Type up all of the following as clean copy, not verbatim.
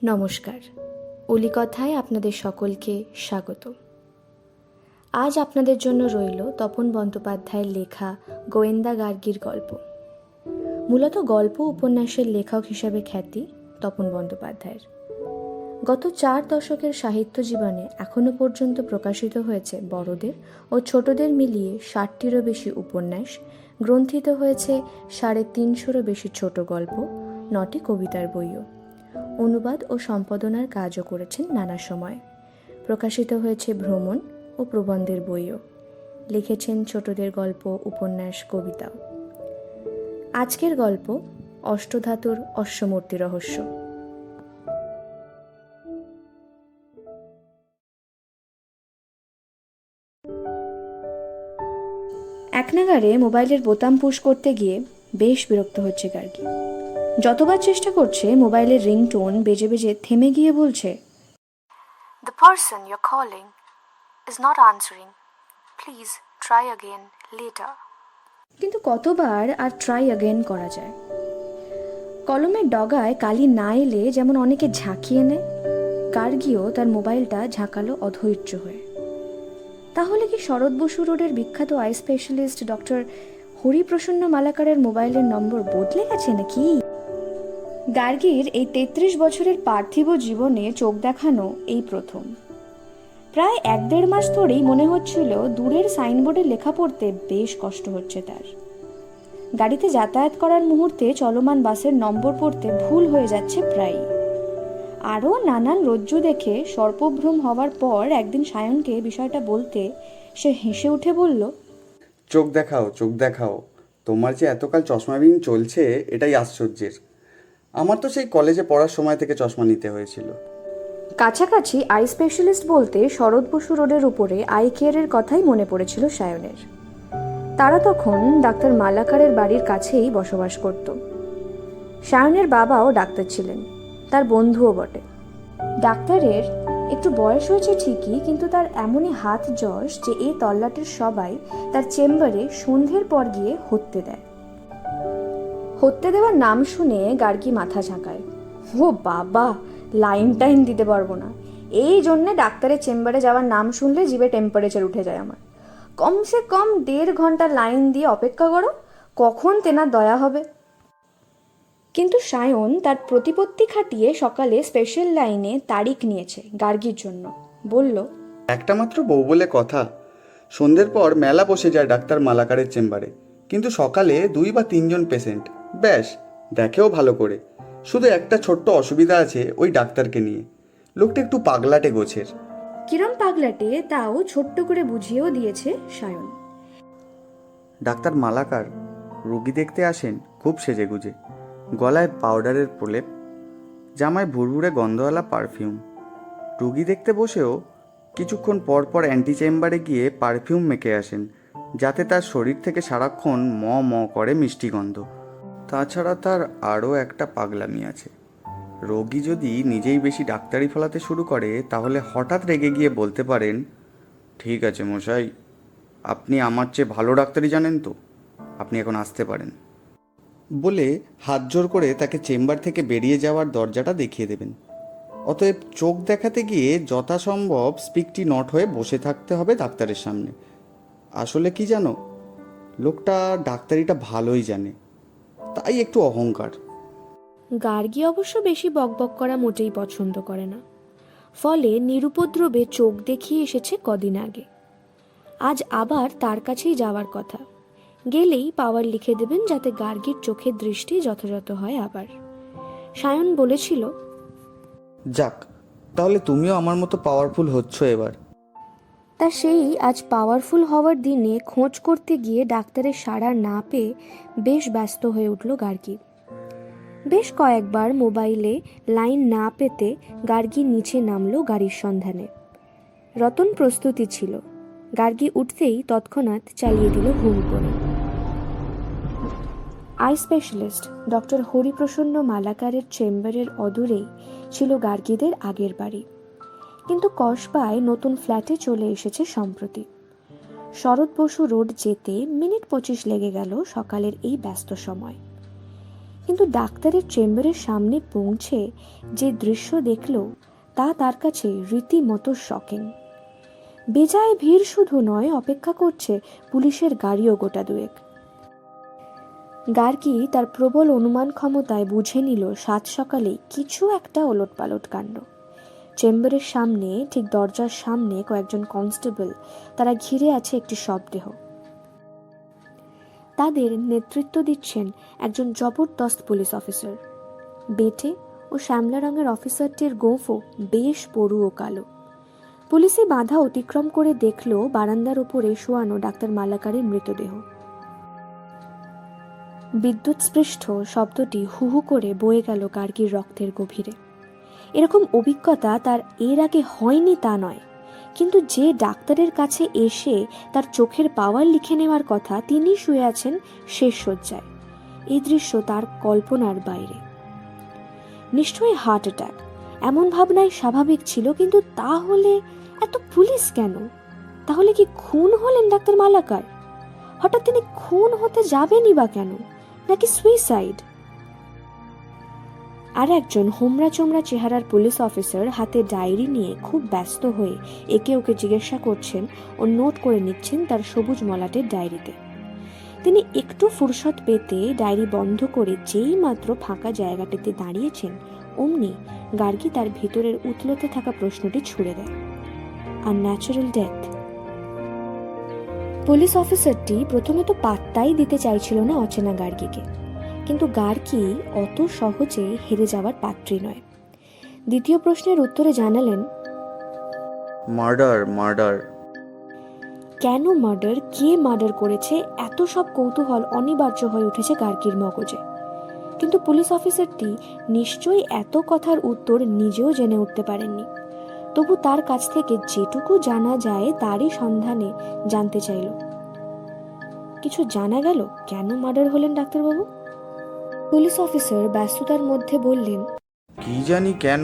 নমস্কার, অলিকথায় আপনাদের সকলকে স্বাগত। আজ আপনাদের জন্য রইল তপন বন্দ্যোপাধ্যায়ের লেখা গোয়েন্দা গার্গীর গল্প। মূলত গল্প উপন্যাসের লেখক হিসাবে খ্যাতি তপন বন্দ্যোপাধ্যায়ের। গত 4 দশকের সাহিত্য জীবনে এখনও পর্যন্ত প্রকাশিত হয়েছে বড়দের ও ছোটদের মিলিয়ে 60টিরও বেশি উপন্যাস, গ্রন্থিত হয়েছে 350-টিরও বেশি ছোট গল্প, 9টি কবিতার বইও। অনুবাদ ও সম্পাদনার কাজও করেছেন নানা সময়। প্রকাশিত হয়েছে ভ্রমণ ও প্রবন্ধের বইও। লিখেছেন ছোটদের গল্প, উপন্যাস, কবিতাও। আজকের গল্প অষ্টধাতুর অশ্বমূর্তি রহস্য। একনাগারে মোবাইলের বোতাম পুশ করতে গিয়ে বেশ বিরক্ত হচ্ছে গার্গী। যতবার চেষ্টা করছে মোবাইলের রিংটোন বেজে বেজে থেমে গিয়ে বলছে, The person you're calling is not answering. Please try again later. কিন্তু কতবার আর ট্রাই অ্যাগেন করা যায়? কলমের ডগায় কালি না এলে যেমন অনেকে ঝাঁকিয়ে নেয়, গার্গীও তার মোবাইলটা ঝাঁকালো অধৈর্য হয়ে। তাহলে কি শরৎ বসু রোডের বিখ্যাত আই স্পেশালিস্ট ডক্টর হরিপ্রসন্ন মালাকারের মোবাইলের নম্বর বদলে গেছে নাকি? গার্গীর এই 33 বছরের পার্থিব জীবনে চোখ দেখানো এই প্রথম। প্রায় 1-1.5 মাস ধরেই মনে হচ্ছিল দূরের সাইনবোর্ডে লেখা পড়তে বেশ কষ্ট হচ্ছে তার। গাড়িতে যাতায়াত করার মুহূর্তে চলমান বাসের নম্বর পড়তে ভুল হয়ে যাচ্ছে প্রায়। আরও নানান রজ্জু দেখে সর্পভ্রম হওয়ার পর একদিন সায়নকে বিষয়টা বলতে সে হেসে উঠে বলল, চোখ দেখাও, চোখ দেখাও। তোমার যে এতকাল চশমাবিহীন চলছে এটাই আশ্চর্যের। আমার তো সেই কলেজে পড়ার সময় থেকে চশমা নিতে হয়েছিল। কাছাকাছি আই স্পেশালিস্ট বলতে শরৎ বসু রোডের উপরে আই কেয়ারের কথাই মনে পড়েছিল সায়নের। তারা তখন ডাক্তার মালাকারের বাড়ির কাছেই বসবাস করত। সায়নের বাবাও ডাক্তার ছিলেন, তার বন্ধুও বটে। ডাক্তারের একটু বয়স হয়েছে ঠিকই, কিন্তু তার এমনই হাত যশ যে এই তল্লাটের সবাই তার চেম্বারে সন্ধ্যের পর গিয়ে হত্যে দেয়। হত্যে দেওয়ার নাম শুনে গার্গী মাথা ঝাঁকায়। ও বাবা, লাইন টাইন দিতে পারবো না। এই জন্যে ডাক্তারের চেম্বারে যাওয়ার নাম শুনলে জিভে টেম্পারেচার উঠে যায় আমার। কমসে কম 1.5 ঘন্টা লাইন দিয়ে অপেক্ষা করো, কখন তেনার দয়া হবে। কিন্তু সায়ন তার প্রতিপত্তি খাটিয়ে সকালে স্পেশাল লাইনে তারিখ নিয়েছে গার্গীর জন্য। বলল, একটা মাত্র বউ বলে কথা। সন্ধ্যের পর মেলা বসে যায় ডাক্তার মালাকারের চেম্বারে, কিন্তু সকালে 2 বা 3 জন পেশেন্ট, ব্যাস, দেখেও ভালো করে। শুধু একটা ছোট্ট অসুবিধা আছে ওই ডাক্তারকে নিয়ে, লোকটা একটু পাগলাটে গোছের। কিরম পাগলাটে তাও ছোট্ট করে বুঝিয়েও দিয়েছে সায়ন। ডাক্তার মালাকার রুগী দেখতে আসেন খুব সেজেগুজে, গলায় পাউডারের প্রলেপ, জামায় ভুরভুরে গন্ধওয়ালা পারফিউম। রুগী দেখতে বসেও কিছুক্ষণ পর পর অ্যান্টি চেম্বারে গিয়ে পারফিউম মেখে আসেন, যাতে তার শরীর থেকে সারাক্ষণ ম ম করে মিষ্টি গন্ধ। তাছাড়া তার আরও একটা পাগলামি আছে। রোগী যদি নিজেই বেশি ডাক্তারি ফলাতে শুরু করে তাহলে হঠাৎ রেগে গিয়ে বলতে পারেন, ঠিক আছে মশাই, আপনি আমার চেয়ে ভালো ডাক্তারি জানেন তো, আপনি এখন আসতে পারেন, বলে হাত জোর করে তাকে চেম্বার থেকে বেরিয়ে যাওয়ার দরজাটা দেখিয়ে দেবেন। অতএব চোখ দেখাতে গিয়ে যথাসম্ভব স্পিকটি নট হয়ে বসে থাকতে হবে ডাক্তারের সামনে। আসলে কি জানো, লোকটা ডাক্তারিটা ভালোই জানে, তাই একটু অহংকার। গার্গী অবশ্য বেশি বকবক করা মোটেই পছন্দ করে না, ফলে নিরুপদ্রবে চোখ দেখিয়ে এসেছে কদিন আগে। আজ আবার তার কাছেই যাওয়ার কথা, গেলেই পাওয়ার লিখে দেবেন যাতে গার্গীর চোখের দৃষ্টি যথাযথ হয়। আবার সায়ন বলেছিল, যাক, তাহলে তুমিও আমার মতো পাওয়ারফুল হচ্ছ এবার। তা সেই আজ পাওয়ারফুল হওয়ার দিনে খোঁজ করতে গিয়ে ডাক্তারের সাড়া না পেয়ে বেশ ব্যস্ত হয়ে উঠল গার্গী। বেশ কয়েকবার মোবাইলে লাইন না পেতে গার্গী নিচে নামলো গাড়ির সন্ধানে। রতন প্রস্তুতি ছিল, গার্গী উঠতেই তৎক্ষণাৎ চালিয়ে দিল হুম করে। আই স্পেশালিস্ট ডক্টর হরিপ্রসন্ন মালাকারের চেম্বারের অদূরেই ছিল গার্গীদের আগের বাড়ি, কিন্তু কসবায় নতুন ফ্ল্যাটে চলে এসেছে সম্প্রতি। শরৎ বসু রোড যেতে মিনিট 25 লেগে গেল সকালের এই ব্যস্ত সময়। কিন্তু ডাক্তারের চেম্বারের সামনে পৌঁছে যে দৃশ্য দেখল তা তার কাছে রীতিমতো শকিং। বেজায় ভিড় শুধু নয়, অপেক্ষা করছে পুলিশের গাড়িও গোটা দুয়েক। গার্গী তার প্রবল অনুমান ক্ষমতায় বুঝে নিল সাত সকালেই কিছু একটা ওলটপালট কাণ্ড। চেম্বারের সামনে, ঠিক দরজার সামনে কয়েকজন কনস্টেবল, তারা ঘিরে আছে একটি শবদেহ। তাদের নেতৃত্ব দিচ্ছেন একজন জবরদস্ত পুলিশ অফিসার। বেটে ও শ্যামলা রঙের অফিসারটির গোঁফও বেশ পরু ও কালো। পুলিশি বাধা অতিক্রম করে দেখল বারান্দার উপরে শোয়ানো ডাক্তার মালাকারের মৃতদেহ। বিদ্যুৎস্পৃষ্ট শব্দটি হু হু করে বয়ে গেল গার্গীর রক্তের গভীরে। এরকম অভিজ্ঞতা তার এর আগে হয়নি তা নয়, কিন্তু যে ডাক্তারের কাছে এসে তার চোখের পাওয়ার লিখে নেওয়ার কথা, তিনি শুয়ে আছেন শেষ শয্যায়। এই দৃশ্য তার কল্পনার বাইরে। নিশ্চয়ই হার্ট অ্যাটাক, এমন ভাবনাই স্বাভাবিক ছিল, কিন্তু তাহলে এত পুলিশ কেন? তাহলে কি খুন হলেন ডাক্তার মালাকার? হঠাৎ তিনি খুন হতে যাবেনই বা কেন? নাকি সুইসাইড? আর একজন হোমরা চোমরা চেহারার পুলিশ অফিসার হাতে ডায়েরি নিয়ে খুব ব্যস্ত হয়ে একে ওকে জিজ্ঞাসা করছেন ও নোট করে নিচ্ছেন তার সবুজ মলাটের ডায়েরিতে। তিনি একটু ফুরসত পেতে ডায়েরি বন্ধ করে যেই মাত্র ফাঁকা জায়গাটিতে দাঁড়িয়েছেন, অমনি গার্গী তার ভিতরের উতলোতে থাকা প্রশ্নটি ছুড়ে দেয়, আনন্যাচারাল ডেথ? পুলিশ অফিসারটি প্রথমে তো পাত্তাই দিতে চাইছিল না অচেনা গার্গীকে, কিন্তু গার্গী অত সহজে হেরে যাওয়ার পাত্রী নয়। দ্বিতীয় প্রশ্নের উত্তরে জানালেন, মার্ডার। মার্ডার কেন মার্ডার, কে মার্ডার করেছে, এত সব কৌতূহল অনিবার্য হয়ে উঠেছে গার্গীর মগজে। কিন্তু পুলিশ অফিসারটি নিশ্চয়ই এত কথার উত্তর নিজেও জেনে উঠতে পারেননি। তবু তার কাছ থেকে যেটুকু জানা যায় তারই সন্ধানে জানতে চাইল। কিছু জানা গেল কেন মার্ডার হলেন ডাক্তারবাবু? পুলিশ অফিসার ব্যস্ততার মধ্যে বললেন, কি জানি কেন,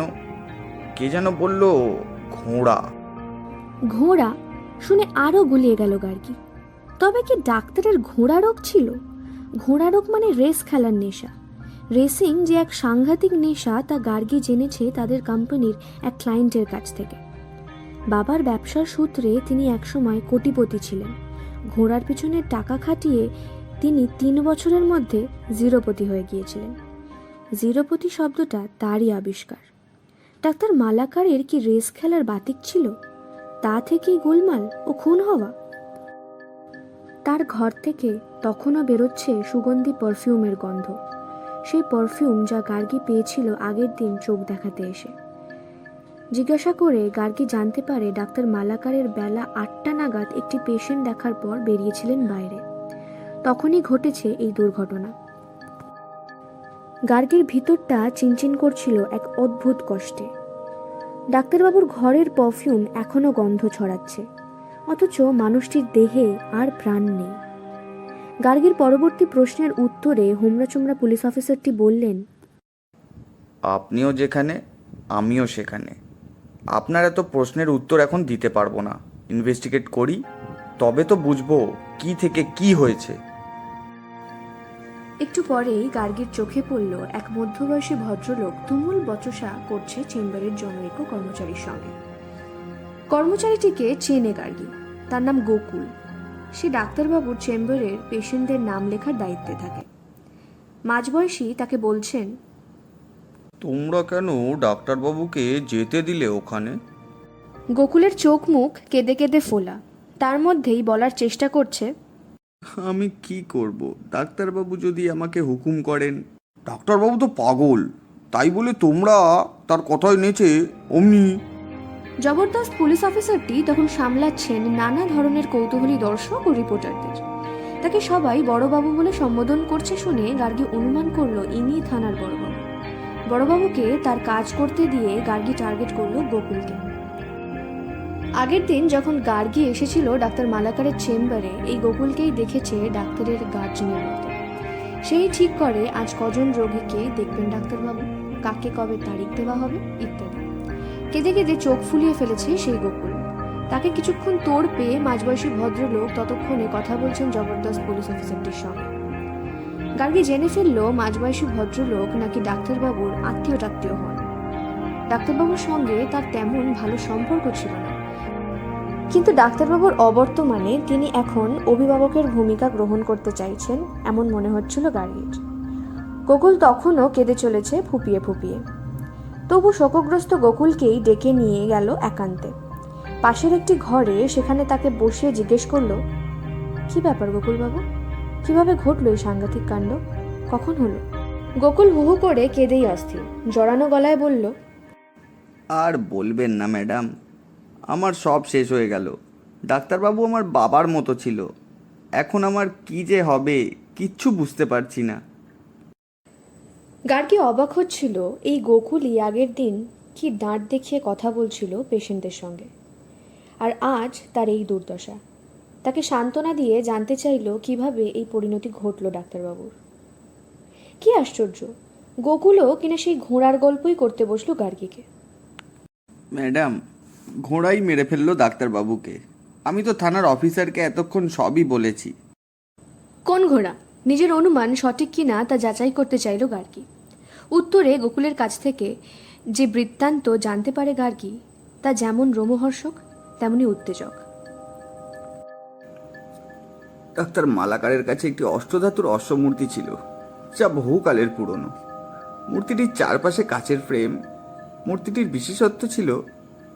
কে যেন বলল ঘোড়া। ঘোড়া শুনে আরো গুলিয়ে গেল গার্গী। তবে কি ডাক্তারের ঘোড়া রোগ ছিল? ঘোড়া রোগ মানে রেস খেলার নেশা। রেসিং যে এক সাংঘাতিক নেশা তা গার্গী জেনেছে তাদের কোম্পানির এক ক্লায়েন্টের কাছ থেকে। বাবার ব্যবসার সূত্রে তিনি একসময় কোটিপতি ছিলেন। ঘোড়ার পিছনে টাকা খাটিয়ে তিনি 3 বছরের মধ্যে জিরোপতি হয়ে গিয়েছিলেন। জিরোপতি শব্দটা তারই আবিষ্কার। ডাক্তার মালাকারের কি রেস খেলার বাতিক ছিল? তা থেকেই গোলমাল ও খুন হওয়া। তার ঘর থেকে তখনও বেরোচ্ছে সুগন্ধি পারফিউমের গন্ধ, সেই পারফিউম যা গার্গী পেয়েছিল আগের দিন চোখ দেখাতে এসে। জিজ্ঞাসা করে গার্গী জানতে পারে ডাক্তার মালাকারের বেলা 8টা নাগাদ একটি পেশেন্ট দেখার পর বেরিয়েছিলেন বাইরে। তখনই ঘটেছে এই দুর্ঘটনা। গার্গীর ভিতরটা চিনচিন করছিল এক অদ্ভুত কষ্টে। ডাক্তারবাবুর ঘরের পারফিউম এখনো গন্ধ ছড়াচ্ছে, অথচ মানুষটির দেহে আর প্রাণ নেই। গার্গীর পরবর্তী প্রশ্নের উত্তরে হোমরা-চোমরা পুলিশ অফিসারটি বললেন, আপনিও যেখানে আমিও সেখানে। আপনার এত প্রশ্নের উত্তর এখন দিতে পারবো না। ইনভেস্টিগেট করি, তবে তো বুঝবো কি থেকে কি হয়েছে। একটু পরেই গার্গীর চোখে পড়ল এক মধ্যবয়সী ভদ্রলোক তুমুল বচসা করছে চেম্বারের জনৈক কর্মচারীর সঙ্গে। কর্মচারীটিকে চেনে গার্গী, তার নাম গোকুল। সে ডাক্তারবাবুর চেম্বারের পেশেন্টদের নাম লেখার দায়িত্বে থাকে। মাঝবয়সী তাকে বলছেন, তোমরা কেন ডাক্তারবাবুকে যেতে দিলে ওখানে? গোকুলের চোখ মুখ কেঁদে কেঁদে ফোলা, তার মধ্যেই বলার চেষ্টা করছে, আমি কি করব, ডাক্তারবাবু যদি আমাকে হুকুম করেন। ডাক্তারবাবু তো পাগল, তাই বলে তোমরা তার কথায় নেচে অমনি। জবরদস্ত পুলিশ অফিসারটি তখন সামলাচ্ছেন নানা ধরনের কৌতূহলী দর্শক ও রিপোর্টারদের। তাকে সবাই বড়বাবু বলে সম্বোধন করছে শুনে গার্গী অনুমান করলো ইনি থানার বড়বাবু। বড়বাবুকে তার কাজ করতে দিয়ে গার্গী টার্গেট করলো গোকুলকে। আগের দিন যখন গার্গী এসেছিল ডাক্তার মালাকারের চেম্বারে, এই গোকুলকেই দেখেছে ডাক্তারের গার্জেনের মতো। সেই ঠিক করে আজ কজন রোগীকে দেখবেন ডাক্তারবাবু, কাকে কবে তারিখ দেওয়া হবে ইত্যাদি। কেঁদে কেঁদে চোখ ফুলিয়ে ফেলেছে সেই গোকুল। তাকে কিছুক্ষণ তোড় পেয়ে মাঝবয়সী ভদ্রলোক ততক্ষণে কথা বলছেন জবরদস্ত পুলিশ অফিসারটির সঙ্গে। গার্গী জেনে ফেলল মাঝবয়সী ভদ্রলোক নাকি ডাক্তারবাবুর আত্মীয় টাত্মীয় হন। ডাক্তারবাবুর সঙ্গে তার তেমন ভালো সম্পর্ক ছিল না, কিন্তু ডাক্তারবাবুর অবর্তমানে তিনি এখন অভিভাবকের ভূমিকা গ্রহণ করতে চাইছেন এমন মনে হচ্ছিল গার্গীর। গোকুল তখনও কেঁদে চলেছে ফুপিয়ে ফুপিয়ে। তবু শোকগ্রস্ত গোকুলকেই ডেকে নিয়ে গেল একান্তে পাশের একটি ঘরে। সেখানে তাকে বসিয়ে জিজ্ঞেস করলো, কি ব্যাপার গোকুলবাবু, কিভাবে ঘটলো এই সাংঘাতিক কাণ্ড, কখন হলো? গোকুল হু হু করে কেঁদেই অস্থির, জড়ানো গলায় বলল, আর বলবেন না ম্যাডাম, আমার সব শেষ হয়ে গেল। ডাক্তারবাবু আমার বাবার মতো ছিল, এখন আমার কি যে হবে কিচ্ছু বুঝতে পারছি না। গার্গী অবাক হচ্ছিল এই গোকুলই আগের দিন কি দাঁত দেখিয়ে কথা বলছিল পেশেন্টদের সঙ্গে, আর আজ তার এই দুর্দশা। তাকে সান্ত্বনা দিয়ে জানতে চাইল কিভাবে এই পরিণতি ঘটল ডাক্তারবাবুর। কি আশ্চর্য, গোকুলও কিনা সেই ঘোড়ার গল্পই করতে বসলো গার্গীকে। ম্যাডাম, ঘোড়াই মেরে ফেললো ডাক্তারবাবুকে। আমি তো থানার অফিসারকে এতক্ষণ সবই বলেছি। কোন ঘোড়া? নিজের অনুমান সঠিক কিনা তা যাচাই করতে চাইল গার্গী। উত্তরে গোকুলের কাছ থেকে যে বৃত্তান্ত জানতে পারে গার্গী, তা যেমন রোমহর্ষক তেমনি উত্তেজক। ডাক্তার মালাকারের কাছে একটি অষ্টধাতুর অশ্বমূর্তি ছিল, যা বহুকালের পুরনো। মূর্তিটির চারপাশে কাচের ফ্রেম। মূর্তিটির বিশেষত্ব ছিল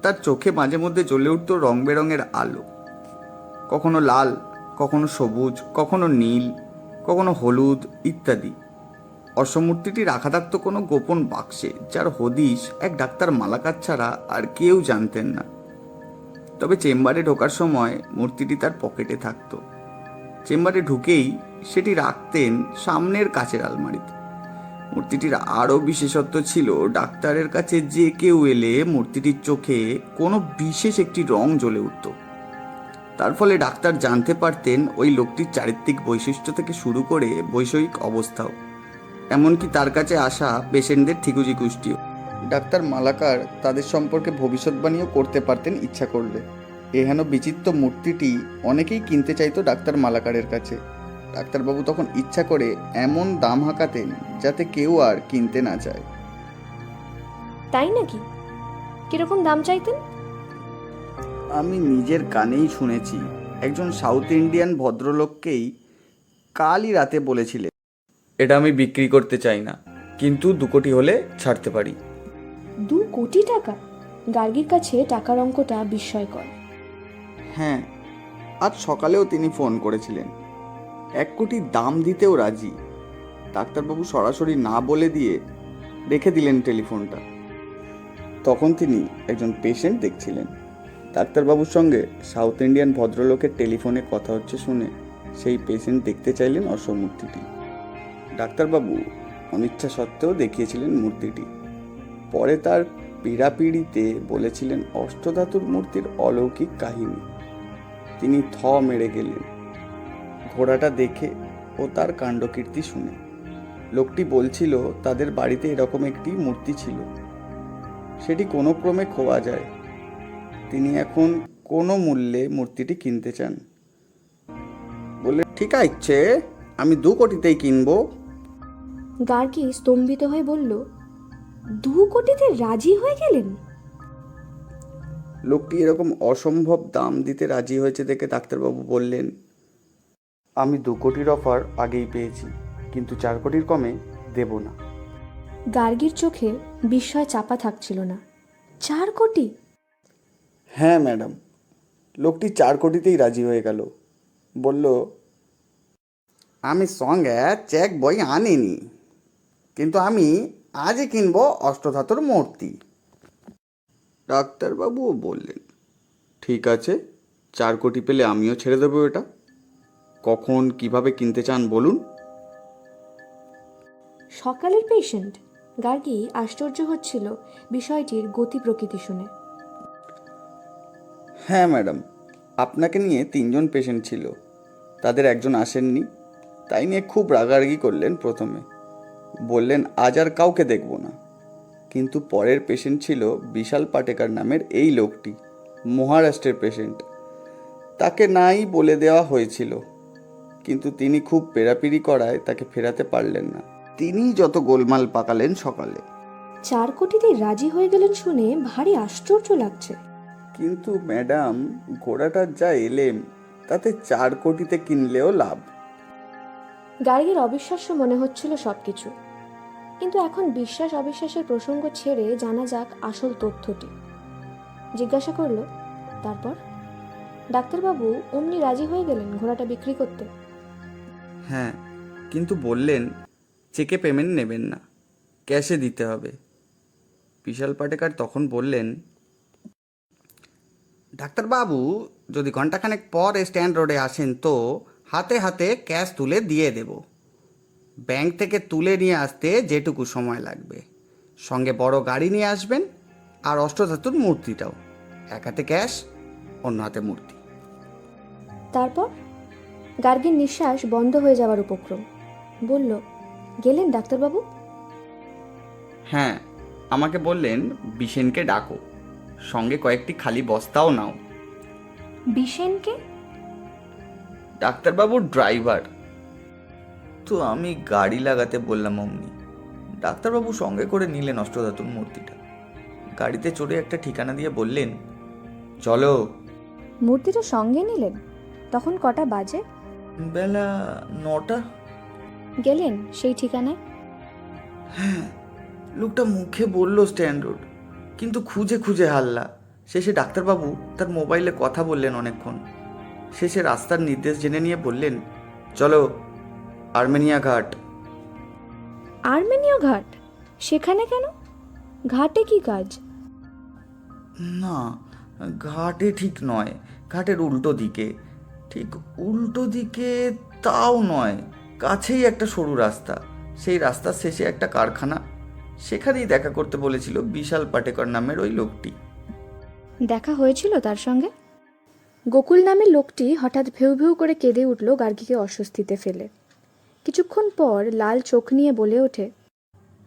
তার চোখে মাঝে মধ্যে জ্বলে উঠত রং বেরঙের আলো, কখনো লাল, কখনো সবুজ, কখনো নীল, কখনো হলুদ ইত্যাদি। অশ্বমূর্তিটি রাখা থাকতো কোনো গোপন বাক্সে, যার হদিশ এক ডাক্তার মালাকার ছাড়া আর কেউ জানতেন না। তবে চেম্বারে ঢোকার সময় মূর্তিটি তার পকেটে থাকতো। চেম্বারে ঢুকেই সেটি রাখতেন সামনের কাচের আলমারিতে। মূর্তিটির আরও বিশেষত্ব ছিল, ডাক্তারের কাছে যে কেউ এলে মূর্তিটির চোখে কোনো বিশেষ একটি রং জ্বলে উঠত। তার ফলে ডাক্তার জানতে পারতেন ওই লোকটির চারিত্রিক বৈশিষ্ট্য থেকে শুরু করে বৈষয়িক অবস্থাও, এমনকি তার কাছে আসা পেশেন্টদের ঠিকুজি কুষ্টিও। ডাক্তার মালাকার তাদের সম্পর্কে ভবিষ্যৎবাণীও করতে পারতেন ইচ্ছা করলে। এহেন বিচিত্র মূর্তিটি অনেকেই কিনতে চাইতো ডাক্তার মালাকারের কাছে। ডাক্তারবাবু তখন ইচ্ছা করে এমন দাম হাঁকাতেন যাতে কেউ আর কিনতে না চায়। তাই নাকি? কিরকম দাম চাইতেন? আমি নিজের কানেই শুনেছি, একজন সাউথ ইন্ডিয়ান ভদ্রলোককেই কালই রাতে বলেছিলেন, এটা আমি বিক্রি করতে চাই না, কিন্তু 2 কোটি হলে ছাড়তে পারি। 2 কোটি টাকা? গার্গীর কাছে টাকার অঙ্কটা বিস্ময়কর। হ্যাঁ, আজ সকালেও তিনি ফোন করেছিলেন, 1 কোটি দাম দিতেও রাজি। ডাক্তারবাবু সরাসরি না বলে দিয়ে রেখে দিলেন টেলিফোনটা। তখন তিনি একজন পেশেন্ট দেখছিলেন। ডাক্তারবাবুর সঙ্গে সাউথ ইন্ডিয়ান ভদ্রলোকের টেলিফোনে কথা হচ্ছে শুনে সেই পেশেন্ট দেখতে চাইলেন অশ্বমূর্তিটি। ডাক্তারবাবু অনিচ্ছা সত্ত্বেও দেখিয়েছিলেন মূর্তিটি। পরে তার পীড়াপিড়িতে বলেছিলেন অষ্টধাতুর মূর্তির অলৌকিক কাহিনী। তিনি থ মেরে গেলেন ঘোড়াটা দেখে ও তার কাণ্ডকীর্তি শুনে। লোকটি বলছিল তাদের বাড়িতে এরকম একটি মূর্তি ছিল, সেটি কোনো ক্রমে খোয়া যায়। তিনি এখন কোনো মূল্যে মূর্তিটি কিনতে চান। বলে, ঠিক আছে, আমি 2 কোটিতেই কিনবো। গার্গী স্তম্ভিত হয়ে বলল, 2 কোটিতে রাজি হয়ে গেলেন? লোকটি এরকম অসম্ভব দাম দিতে রাজি হয়েছে দেখে ডাক্তারবাবু বললেন, আমি 2 কোটির অফার আগেই পেয়েছি, কিন্তু 4 কোটির কমে দেব না। গার্গীর চোখে বিস্ময় চাপা থাকছিল না। 4 কোটি? হ্যাঁ ম্যাডাম, লোকটি 4 কোটিতেই রাজি হয়ে গেল। বলল, আমি সঙ্গে চেক বই আনিনি, কিন্তু আমি আজই কিনবো অষ্টধাতুর মূর্তি। ডাক্তারবাবুও বললেন, ঠিক আছে, 4 কোটি পেলে আমিও ছেড়ে দেবো এটা। কখন কিভাবে কিনতে চান বলুন। সকালের পেশেন্ট? গার্গী আশ্চর্য হচ্ছিল বিষয়টির গতি প্রকৃতি শুনে। হ্যাঁ ম্যাডাম, আপনাকে নিয়ে 3 জন পেশেন্ট ছিল, তাদের একজন আসেননি, তাই নিয়ে খুব রাগারাগি করলেন। প্রথমে বললেন আজ আর কাউকে দেখব না, কিন্তু পরের পেশেন্ট ছিল বিশাল পাটেকার নামের এই লোকটি, মহারাষ্ট্রের পেশেন্ট। তাকে নাই বলে দেওয়া হয়েছিল। কিন্তু তিনি খুব পেরাপিরি করায় তাকে ফেরাতে পারলেন না। তিনিই যত গোলমাল পাকালেন সকালে। 4 কোটিতেই রাজি হয়ে গেলেন শুনে ভারী আশ্চর্য লাগছে। কিন্তু ম্যাডাম, ঘোড়াটার যা এলেম তাতে 4 কোটিতে কিনলেও লাভ। গার্গীর অবিশ্বাস্য মনে হচ্ছিল সবকিছু, কিন্তু এখন বিশ্বাস অবিশ্বাসের প্রসঙ্গ ছেড়ে জানা যাক আসল তথ্যটি। জিজ্ঞাসা করলো, তারপর? ডাক্তারবাবু অমনি রাজি হয়ে গেলেন ঘোড়াটা বিক্রি করতে? হ্যাঁ, কিন্তু বললেন চেকে পেমেন্ট নেবেন না, ক্যাশে দিতে হবে। বিশাল পাটেকার তখন বললেন, ডাক্তারবাবু যদি ঘন্টাখানেক পর স্ট্যান্ড রোডে আসেন তো হাতে হাতে ক্যাশ তুলে দিয়ে দেব। ব্যাংক থেকে তুলে নিয়ে আসতে যেটুকু সময় লাগবে। সঙ্গে বড় গাড়ি নিয়ে আসবেন, আর অষ্টধাতুর মূর্তিটাও। এক হাতে ক্যাশ, অন্য হাতে মূর্তি। তারপর? গার্গীর নিঃশ্বাস বন্ধ হয়ে যাওয়ার উপক্রম। বলল, গেলেন ডাক্তারবাবু? হ্যাঁ, আমাকে বললেন বিশেনকে ডাকো, সঙ্গে কয়েকটি খালি বস্তাও নাও। বিশেনকে? ডাক্তারবাবুর ড্রাইভার। তো আমি গাড়ি লাগাতে বললাম অমনি ডাক্তারবাবু সঙ্গে করে নিলেন অষ্টধাতুর মূর্তিটা। গাড়িতে চড়ে একটা ঠিকানা দিয়ে বললেন, চলো। মূর্তিটা সঙ্গে নিলেন? তখন কটা বাজে? বেলা 9টা। গেলেন সেই ঠিকানায়? হ্যাঁ, লোকটা মুখে বলল স্ট্যান্ড রোড, কিন্তু খুঁজে খুঁজে হাল্লা। শেষে ডাক্তারবাবু তার মোবাইলে কথা বললেন অনেকক্ষণ। শেষে রাস্তার নির্দেশ জেনে নিয়ে বললেন, চলো আর্মেনিয়া ঘাট। আর্মেনীয় ঘাট? সেখানে কেন? ঘাটে কি কাজ? না, ঘাটে ঠিক নয়, ঘাটের উল্টো দিকে। ঠিক উল্টো দিকে তাও নয়, কাছেই একটা সরু রাস্তা। সেই রাস্তার শেষে একটা কারখানা। সেখানেই দেখা করতে বলেছিল বিশাল পাটেকর নামের ওই লোকটি। দেখা হয়েছিল তার সঙ্গে? গোকুল নামের লোকটি হঠাৎ ভেউ ভেউ করে কেঁদে উঠল গার্গীকে অস্বস্তিতে ফেলে। কিছুক্ষণ পর লাল চোখ নিয়ে বলে ওঠে,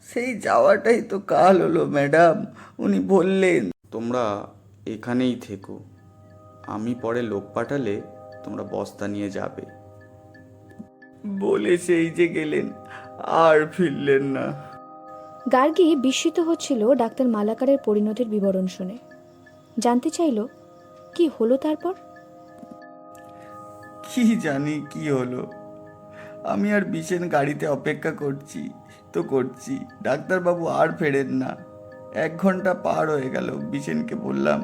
সেই যাওয়াটাই তো কাল হলো ম্যাডাম। উনি বললেন, তোমরা এখানেই থেকো, আমি পরে লোক পাঠালে তোমরা বস্তা নিয়ে যাবে। বলে সেই যে গেলেন, আর ফিরলেন না। গার্গী বিস্মিত হচ্ছিল ডাক্তার মালাকারের পরিণতির বিবরণ শুনে। জানতে চাইল, কি হলো তারপর? কি জানি কি হলো। আমি আর বিশেন গাড়িতে অপেক্ষা করছি তো করছি, ডাক্তারবাবু আর ফেরেন না। 1 ঘন্টা পার হয়ে গেল। বিশেনকে বললাম,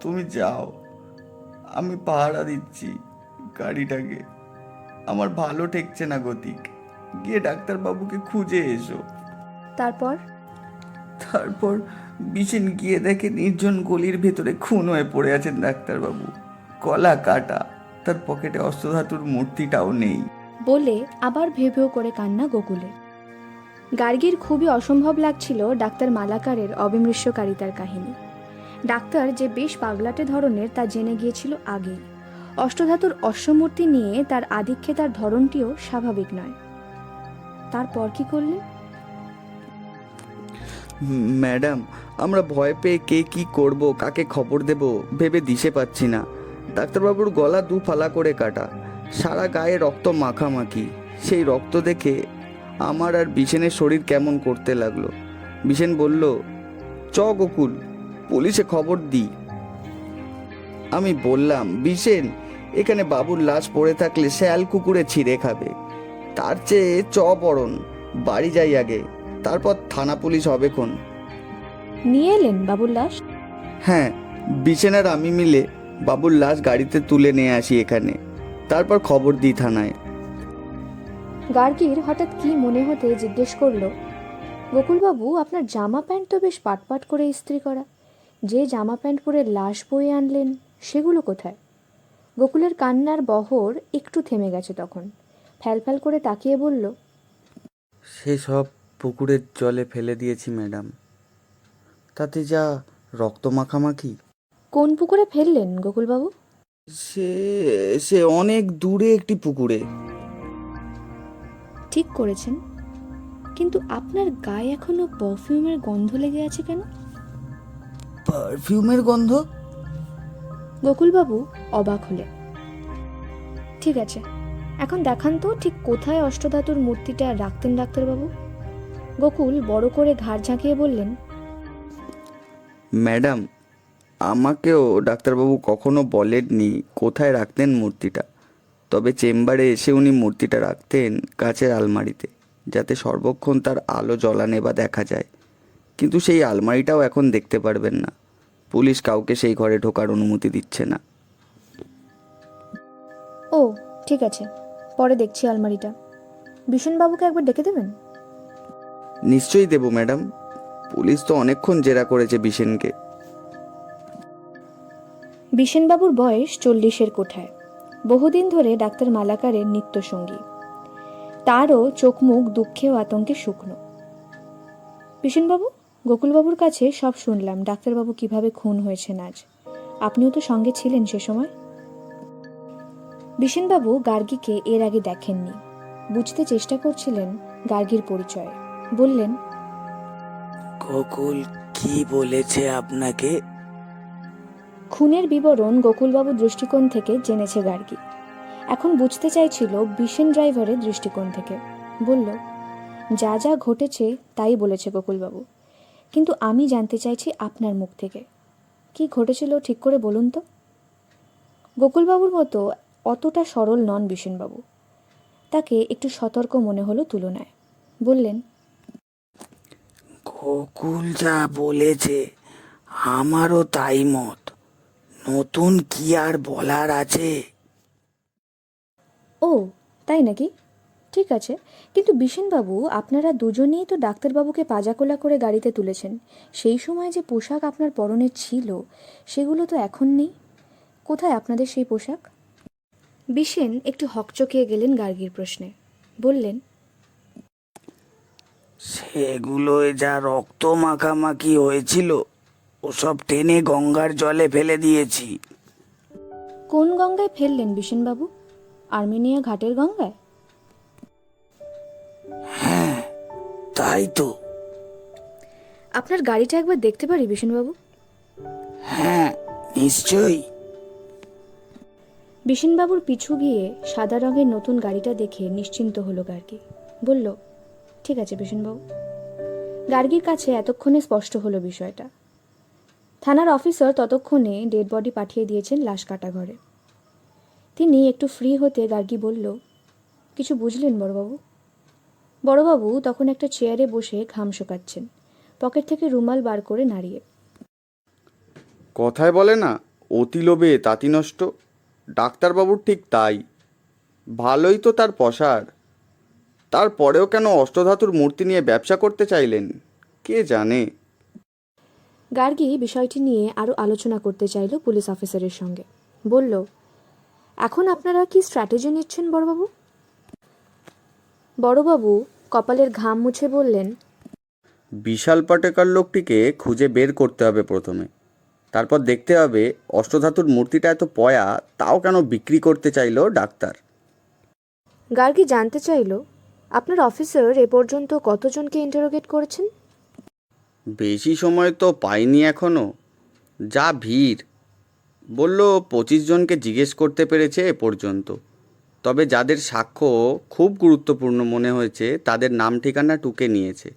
তুমি যাও, আমি পাহারা দিচ্ছি গাড়িটাকে। আমার ভালো ঠেকছে না গতিক, গিয়ে ডাক্তারবাবুকে খুঁজে এসো। তারপর? তারপর বিশেন গিয়ে দেখে নির্জন গলির ভেতরে খুন হয়ে পড়ে আছেন ডাক্তারবাবু, গলা কাটা। তার পকেটে অষ্টধাতুর মূর্তিটাও নেই। বলে আবার ভেউ ভেউ করে কান্না গোকুলে। গার্গীর খুবই অসম্ভব লাগছিল ডাক্তার মালাকারের অবিমৃষ্যকারিতার কাহিনী। ডাক্তার যে বেশ পাগলাটে ধরনের তা জেনে গিয়েছিল আগেই। অষ্টধাতুর অশ্বমূর্তি নিয়ে তার আধিক্যে তার ধরনটিও স্বাভাবিক নয়। তারপর কি করলেন? ম্যাডাম, আমরা ভয় পেয়ে কে কি করব, কাকে খবর দেব ভেবে দিশে পাচ্ছি না। ডাক্তারবাবুর গলা 2 ফালা করে কাটা, সারা গায়ে রক্ত মাখামাখি। সেই রক্ত দেখে আমার আর বিশেনের শরীর কেমন করতে লাগলো। বিশেন বলল, চ গোকুল, পুলিশে খবর দি। আমি বললাম, বিশেন, এখানে বাবুর লাশ পড়ে থাকলে শেয়াল কুকুরে ছিঁড়ে খাবে। তার চেয়ে চ বরণ বাড়ি যাই আগে, তারপর থানা পুলিশ হবে খন। নিয়ে এলেন বাবুর লাশ? হ্যাঁ, বিশেন আর আমি মিলে বাবুর লাশ গাড়িতে তুলে নিয়ে আসি এখানে, তারপর খবর দিই থানায়। গার্গীর হঠাৎ কি মনে হতে জিজ্ঞেস করলো, গোকুলবাবু, আপনার জামা প্যান্ট তো বেশ পাটপাট করে ইস্ত্রি করা। যে জামা প্যান্ট পরে লাশ বয়ে আনলেন সেগুলো কোথায়? গোকুলের কান্নার বহর একটু থেমে গেছে তখন। ফ্যালফ্যাল করে তাকিয়ে বলল, সেসব পুকুরের জলে ফেলে দিয়েছি ম্যাডাম, তাতে যা রক্ত মাখামাখি। কোন পুকুরে ফেললেন গোকুলবাবু? সে সে অনেক দূরে একটি পুকুরে। ঠিক করেছেন, কিন্তু আপনার গায়ে এখনো পারফিউমের গন্ধ লেগে আছে কেন? পারফিউমের গন্ধ? গোকুলবাবু অবাক হলেন। ঠিক আছে, এখন দেখান তো ঠিক কোথায় অষ্টধাতুর মূর্তিটা রাখতেন ডাক্তারবাবু? গোকুল বড় করে ঘাড় ঝাঁকিয়ে বললেন, ম্যাডাম, আমাকেও ডাক্তারবাবু কখনো বলেননি কোথায় রাখতেন মূর্তিটা। তবে চেম্বারে এসে উনি মূর্তিটা রাখতেন কাচের আলমারিতে, যাতে সর্বক্ষণ তার আলো জ্বলানে বা দেখা যায়। কিন্তু সেই আলমারিটাও এখন দেখতে পারবেন না। পুলিশ কাউকে সেই ঘরে ঢোকার অনুমতি দিচ্ছে না। ও ঠিক আছে, পরে দেখছি আলমারিটা। বিশনবাবুকে একবার ডেকে দেবেন? নিশ্চয়ই দেব ম্যাডাম। পুলিশ তো অনেকক্ষণ জেরা করেছে বিশেনকে। বিশেনবাবুর বয়স 40-এর কোঠায়, বহুদিন ধরে ডাক্তার মালাকারের নিত্যসঙ্গী। তারও চোখ মুখ দুঃখে ও আতঙ্কে শুকনো। বিশেনবাবু, গোকুলবাবুর কাছে সব শুনলাম ডাক্তারবাবু কিভাবে খুন হয়েছেন আজ। আপনিও তো সঙ্গে ছিলেন সে সময়। বিশেনবাবু গার্গীকে এর আগে দেখেননি, বুঝতে চেষ্টা করছিলেন গার্গীর পরিচয়। বললেন, গোকুল কি বলেছে আপনাকে? খুনের বিবরণ গোকুলবাবুর দৃষ্টিকোণ থেকে জেনেছে গার্গী। এখন বুঝতে চাইছিল বিশেন ড্রাইভারের দৃষ্টিকোণ থেকে। বলল, যা যা ঘটেছে তাই বলেছে গোকুলবাবু, কিন্তু আমি জানতে চাইছি আপনার মুখ থেকে কি ঘটেছিল ঠিক করে বলুন তো। গোকুলবাবুর মতো অতটা সরল নন বিশেনবাবু, তাকে একটু সতর্ক মনে হলো তুলনায়। বললেন, গোকুল যা বলেছে আমারও তাই মত। নতুন কি আর বলার আছে? ও তাই নাকি? ঠিক আছে, কিন্তু বিশেনবাবু, আপনারা দুজনেই তো ডাক্তারবাবুকে পাজাকোলা করে গাড়িতে তুলেছেন। সেই সময় যে পোশাক আপনার পরনে ছিল সেগুলো তো এখন নেই। কোথায় আপনাদের সেই পোশাক? বিশেন একটু হকচকিয়ে গেলেন গার্গীর প্রশ্নে। বললেন, সেগুলোয় যা রক্ত মাখামাখি হয়েছিল ওসব টেনে গঙ্গার জলে ফেলে দিয়েছি। কোন গঙ্গায় ফেললেন বিশেনবাবু? আর্মেনিয়া ঘাটের গঙ্গায়? হ্যাঁ, তাই তো। আপনার গাড়িটা একবার দেখতে পারি বিশেনবাবু? হ্যাঁ, নিশ্চয়ই। বিশেনবাবুর পিছু গিয়ে সাদা রঙের নতুন গাড়িটা দেখে নিশ্চিন্ত হলো গার্গী। বলল, ঠিক আছে বিশেনবাবু। গার্গীর কাছে এতক্ষণে স্পষ্ট হলো বিষয়টা। থানার অফিসার ততক্ষণে ডেড বডি পাঠিয়ে দিয়েছেন লাশ কাটা ঘরে। তিনি একটু ফ্রি হতে গার্গী বলল, কিছু বুঝলেন বড়বাবু? বড়বাবু তখন একটা চেয়ারে বসে ঘাম শোকাচ্ছেন, পকেট থেকে রুমাল বার করে নাড়িয়ে। কথায় বলে না, অতি লোভে তাঁতি নষ্ট। ডাক্তারবাবুর ঠিক তাই। ভালোই তো তার পসার। তারপরেও কেন অষ্টধাতুর মূর্তি নিয়ে ব্যবসা করতে চাইলেন কে জানে। গার্গী বিষয়টি নিয়ে আরও আলোচনা করতে চাইল পুলিশ অফিসারের সঙ্গে। বলল, এখন আপনারা কি স্ট্র্যাটেজি নিচ্ছেন বড়বাবু? বড়বাবু কপালের ঘাম মুছে বললেন, বিশাল পাটেকার লোকটিকে খুঁজে বের করতে হবে প্রথমে। তারপর দেখতে হবে অষ্টধাতুর মূর্তিটা এত পয়া তাও কেন বিক্রি করতে চাইলো ডাক্তার। গার্গী জানতে চাইল, আপনার অফিসার এ পর্যন্ত কতজনকে ইন্টারোগেট করেছেন? বেশি সময় তো পাইনি এখনো। যা ভিড়! বলল 25 জনকে জিজ্ঞেস করতে পেরেছে এ পর্যন্ত। তবে যাদের সাক্ষ্য খুব গুরুত্বপূর্ণ মনে হয়েছে তাদের নাম ঠিকানা টুকে নিয়েছে।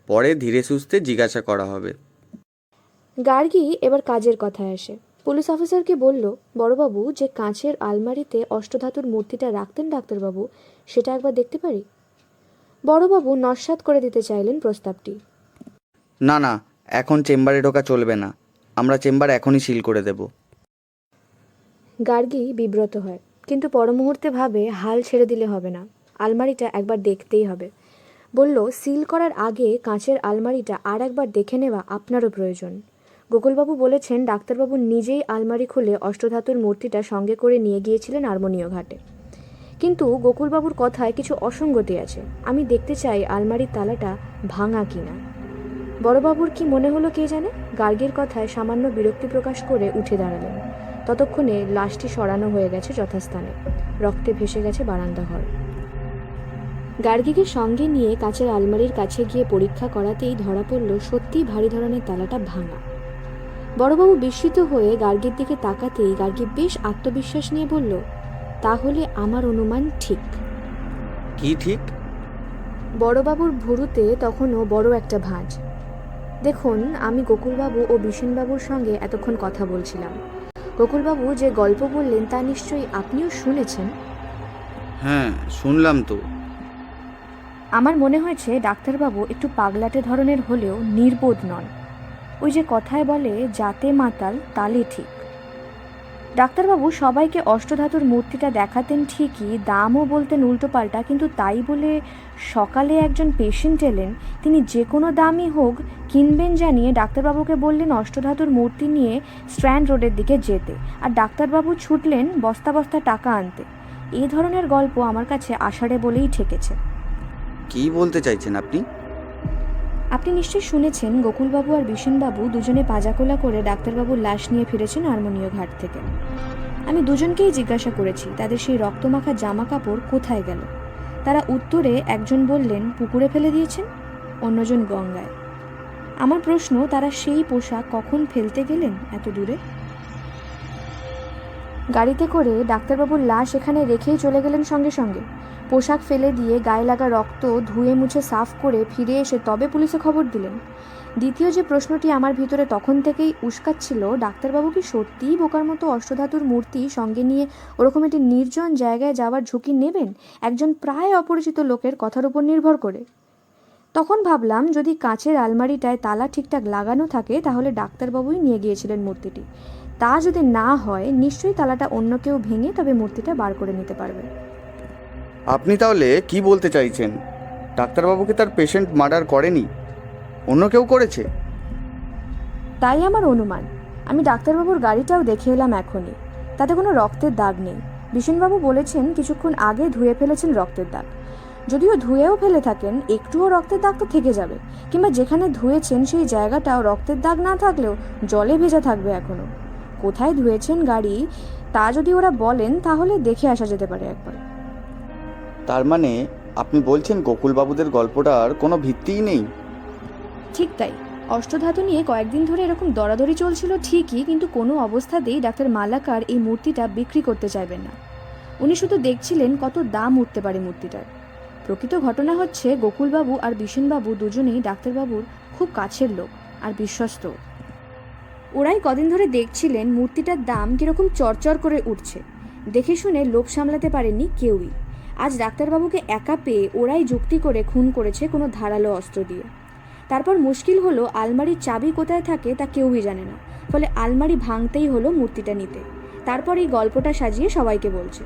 পরে ধীরে সুস্থে জিজ্ঞাসা করা হবে। গার্গী এবার কাজের কথায় আসে। পুলিশ অফিসারকে বলল, বড়বাবু যে কাঁচের আলমারিতে অষ্টধাতুর মূর্তিটা রাখতেন ডাক্তারবাবু, সেটা একবার দেখতে পারি? বড়বাবু নস্যাৎ করে দিতে চাইলেন প্রস্তাবটি। না না, এখন চেম্বারে ঢোকা চলবে না। আমরা চেম্বার এখনই সিল করে দেব। গার্গী বিব্রত হয়, কিন্তু পরমুহূর্তে ভাবে হাল ছেড়ে দিলে হবে না, আলমারিটা একবার দেখতেই হবে। বলল, সিল করার আগে কাঁচের আলমারিটা আর একবার দেখে নেওয়া আপনারও প্রয়োজন। গোকুলবাবু বলেছেন ডাক্তারবাবু নিজেই আলমারি খুলে অষ্টধাতুর মূর্তিটা সঙ্গে করে নিয়ে গিয়েছিলেন আর্মেনিয়া ঘাটে। কিন্তু গোকুলবাবুর কথায় কিছু অসঙ্গতি আছে। আমি দেখতে চাই আলমারির তালাটা ভাঙা কিনা। বড়বাবুর কি মনে হলো কে জানে, গার্গীর কথায় সামান্য বিরক্তি প্রকাশ করে উঠে দাঁড়ালেন। ততক্ষণে লাশটি সরানো হয়ে গেছে যথাস্থানে, রক্তে ভেসে গেছে বারান্দা ঘর। গার্গীকে সঙ্গে নিয়ে কাচের আলমারির কাছে গিয়ে পরীক্ষা করাতেই ধরা পড়ল সত্যিই ভারী ধরনের তালাটা ভাঙা। বড়বাবু বিস্মিত হয়ে গার্গীর দিকে তাকাতেই গার্গী বেশ আত্মবিশ্বাস নিয়ে বলল, তাহলে আমার অনুমান ঠিক। কি ঠিক? বড়বাবুর ভুরুতে তখনও বড় একটা ভাঁজ। দেখুন, আমি গোকুলবাবু ও বিশেনবাবুর সঙ্গে এতক্ষণ কথা বলছিলাম। গোকুলবাবু যে গল্প বললেন তা নিশ্চয়ই আপনিও শুনেছেন। হ্যাঁ, শুনলাম তো। আমার মনে হয়েছে ডাক্তারবাবু একটু পাগলাটে ধরনের হলেও নির্বোধ নন। ওই যে কথায় বলে, যাতে মাতাল তালে ঠিক। ডাক্তারবাবু সবাইকে অষ্টধাতুর মূর্তিটা দেখাতেন ঠিকই, দামও বলতেন উল্টোপাল্টা, কিন্তু তাই বলে সকালে একজন পেশেন্ট এলেন, তিনি যে কোনো দামই হোক কিনবেন জানিয়ে ডাক্তারবাবুকে বললেন অষ্টধাতুর মূর্তি নিয়ে স্ট্র্যান্ড রোডের দিকে যেতে, আর ডাক্তারবাবু ছুটলেন বস্তা বস্তা টাকা আনতে। এই ধরনের গল্প আমার কাছে আষাঢ়ে বলেই ঠেকেছে। কি বলতে চাইছেন আপনি? আপনি নিশ্চয়ই শুনেছেন গোকুলবাবু আর বিশেনবাবু দুজনে পাজাকোলা করে ডাক্তারবাবুর লাশ নিয়ে ফিরেছেন আর্মোনিয় ঘাট থেকে। আমি দুজনকেই জিজ্ঞাসা করেছি তাদের সেই রক্তমাখা জামা কাপড় কোথায় গেল। তারা উত্তরে একজন বললেন পুকুরে ফেলে দিয়েছেন, অন্যজন গঙ্গায়। আমার প্রশ্ন, তারা সেই পোশাক কখন ফেলতে গেলেন এত দূরে? গাড়িতে করে ডাক্তারবাবুর লাশ এখানে রেখেই চলে গেলেন সঙ্গে সঙ্গে। পোশাক ফেলে দিয়ে গায়ে লাগা রক্ত ধুয়ে মুছে সাফ করে ফিরে এসে তবে পুলিশে খবর দিলেন। দ্বিতীয় যে প্রশ্নটি আমার ভিতরে তখন থেকেই উস্কাচ্ছিল, ডাক্তারবাবু কি সত্যিই বোকার মতো অষ্টধাতুর মূর্তি সঙ্গে নিয়ে ওরকম একটি নির্জন জায়গায় যাওয়ার ঝুঁকি নেবেন একজন প্রায় অপরিচিত লোকের কথার উপর নির্ভর করে? তখন ভাবলাম, যদি কাঁচের আলমারিটায় তালা ঠিকঠাক লাগানো থাকে তাহলে ডাক্তারবাবুই নিয়ে গিয়েছিলেন মূর্তিটি। তা যদি না হয়, নিশ্চয়ই তালাটা অন্য কেউ ভেঙে তবে মূর্তিটা বার করে নিতে পারবে। আপনি তাহলে কি বলতে চাইছেন? ডাক্তারবাবুকে তার পেশেন্ট মার্ডার করেনি, অন্য কেউ করেছে? তাই আমার অনুমান। আমি ডাক্তারবাবুর গাড়িটাও দেখে এলাম এখনই, তাতে কোনো রক্তের দাগ নেই। বিশেনবাবু বলেছেন কিছুক্ষণ আগে ধুয়ে ফেলেছেন রক্তের দাগ। যদিও ধুয়েও ফেলে থাকেন, একটুও রক্তের দাগ তো থেকে যাবে, কিংবা যেখানে ধুয়েছেন সেই জায়গাটাও রক্তের দাগ না থাকলেও জলে ভেজা থাকবে এখনও। কোথায় ধুয়েছেন গাড়ি তা যদি ওরা বলেন তাহলে দেখে আসা যেতে পারে একবার। তার মানে আপনি বলছেন গোকুলবাবুদের গল্পটার কোনো ভিত্তিই নেই? ঠিক তাই। অষ্টধাতু নিয়ে কয়েকদিন ধরে এরকম দরাদরি চলছিল ঠিকই, কিন্তু কোনো অবস্থাতেই ডাক্তার মালাকার এই মূর্তিটা বিক্রি করতে চাইবেন না। উনি শুধু দেখছিলেন কত দাম উঠতে পারে মূর্তিটার। প্রকৃত ঘটনা হচ্ছে, গোকুলবাবু আর বিশেনবাবু দুজনেই ডাক্তারবাবুর খুব কাছের লোক আর বিশ্বস্ত। ওরাই কদিন ধরে দেখছিলেন মূর্তিটার দাম কীরকম চরচর করে উঠছে। দেখে শুনে লোভ সামলাতে পারেননি কেউই। আজ ডাক্তারবাবুকে একা পেয়ে ওরাই যুক্তি করে খুন করেছে কোনো ধারালো অস্ত্র দিয়ে। তারপর মুশকিল হলো, আলমারির চাবি কোথায় থাকে তা কেউই জানে না, ফলে আলমারি ভাঙতেই হলো মূর্তিটা নিতে। তারপর এই গল্পটা সাজিয়ে সবাইকে বলছে।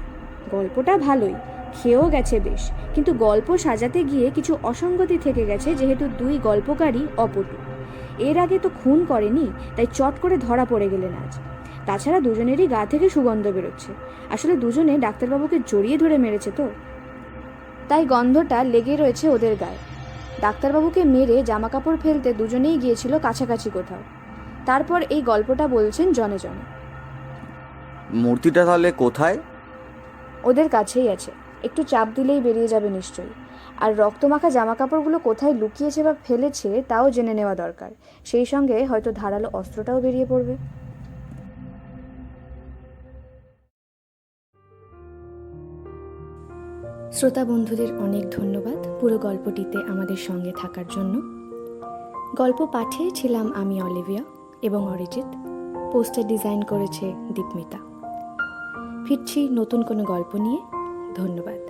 গল্পটা ভালোই, খেয়েও গেছে বেশ, কিন্তু গল্প সাজাতে গিয়ে কিছু অসঙ্গতি থেকে গেছে, যেহেতু দুই গল্পকারই অপটু। এর আগে তো খুন করেনি, তাই চট করে ধরা পড়ে গেলেন আজ। তাছাড়া দুজনেরই গা থেকে সুগন্ধ বেরোচ্ছে। আসলে দুজনে ডাক্তারবাবুকে জড়িয়ে ধরে মেরেছে তো, তাই গন্ধটা লেগে রয়েছে ওদের গায়ে। ডাক্তারবাবুকে মেরে জামাকাপড় ফেলতে দুজনেই গিয়েছিল কাছাকাছি কোথাও। তারপর এই গল্পটা বলছেন জনে জনে। মূর্তিটা তাহলে কোথায়? ওদের কাছেই আছে, একটু চাপ দিলেই বেরিয়ে যাবে নিশ্চয়ই। আর রক্তমাখা জামাকাপড়গুলো কোথায় লুকিয়েছে বা ফেলেছে তাও জেনে নেওয়া দরকার। সেই সঙ্গে হয়তো ধারালো অস্ত্রটাও বেরিয়ে পড়বে। শ্রোতা বন্ধুদের অনেক ধন্যবাদ পুরো গল্পটিতে আমাদের সঙ্গে থাকার জন্য। গল্প পাঠিয়েছিলাম আমি অলিভিয়া এবং অরিজিৎ। পোস্টার ডিজাইন করেছে দীপমিতা। ফিরছি নতুন কোনো গল্প নিয়ে। ধন্যবাদ।